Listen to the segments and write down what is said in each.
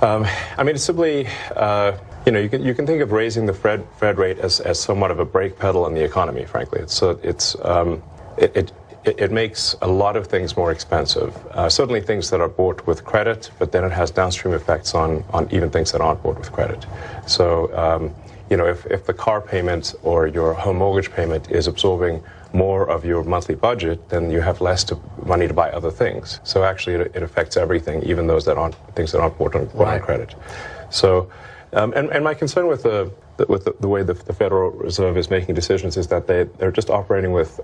I mean, it's simply, you can think of raising the Fed rate as somewhat of a brake pedal on the economy. Frankly, it makes a lot of things more expensive. Certainly things that are bought with credit, but then it has downstream effects on even things that aren't bought with credit. So, if the car payment or your home mortgage payment is absorbing more of your monthly budget, then you have less money to buy other things. So actually, it affects everything, even those things that aren't bought on credit. So, and my concern with the way the Federal Reserve is making decisions is that they're just operating with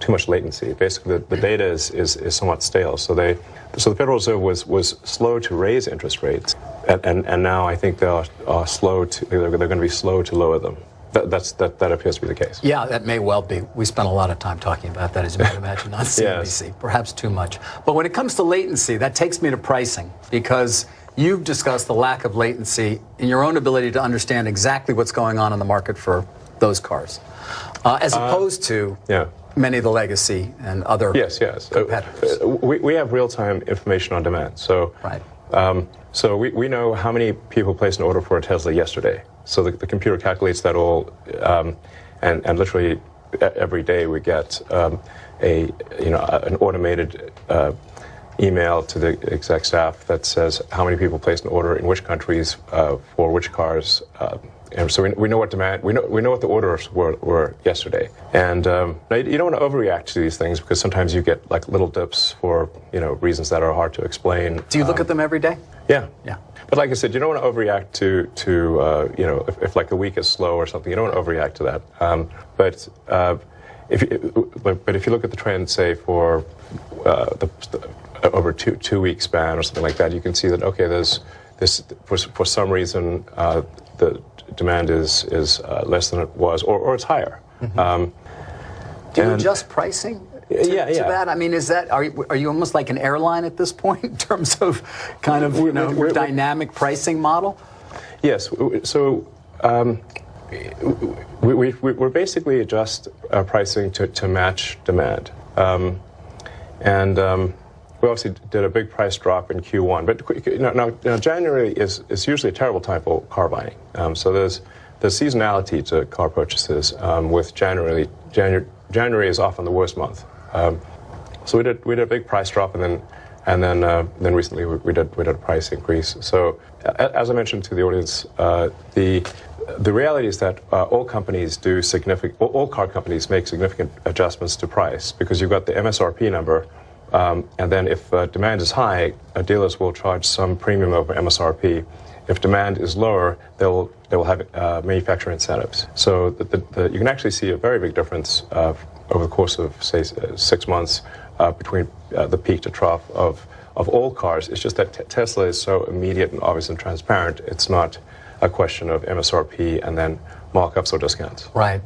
too much latency. Basically, the data is somewhat stale. So the Federal Reserve was slow to raise interest rates, and now I think they're going to be slow to lower them. That appears to be the case. Yeah, that may well be. We spent a lot of time talking about that, as you might imagine, on CNBC. Yes. Perhaps too much. But when it comes to latency, that takes me to pricing, because you've discussed the lack of latency in your own ability to understand exactly what's going on in the market for those cars, as opposed to many of the legacy and other competitors. We have real-time information on demand. So, so we know how many people placed an order for a Tesla yesterday. So the computer calculates that all, and literally every day we get an automated email to the exec staff that says how many people placed an order in which countries for which cars. And so we know what demand, we know what the orders were yesterday. And now you don't want to overreact to these things, because sometimes you get like little dips for reasons that are hard to explain. Do you look at them every day? Yeah. But like I said, you don't want to overreact to if like a week is slow or something, you don't want to overreact to that. But if you look at the trend, say for over two week span or something like that, you can see that there's this for some reason the demand is less than it was, or it's higher. Do you adjust pricing to that? I mean, are you almost like an airline at this point in terms of kind of your dynamic pricing model? Yes. So we basically adjust pricing to match demand, and we obviously did a big price drop in Q1. But now January is usually a terrible time for car buying. So there's seasonality to car purchases. With January is often the worst month. So we did a big price drop, and then recently we did a price increase. So as I mentioned to the audience, the reality is that all car companies make significant adjustments to price, because you've got the MSRP number, and then if demand is high, dealers will charge some premium over MSRP. If demand is lower, they will have manufacturer incentives. So you can actually see a very big difference over the course of, say, 6 months between the peak to trough of all cars. It's just that Tesla is so immediate and obvious and transparent. It's not a question of MSRP and then markups or discounts. Right.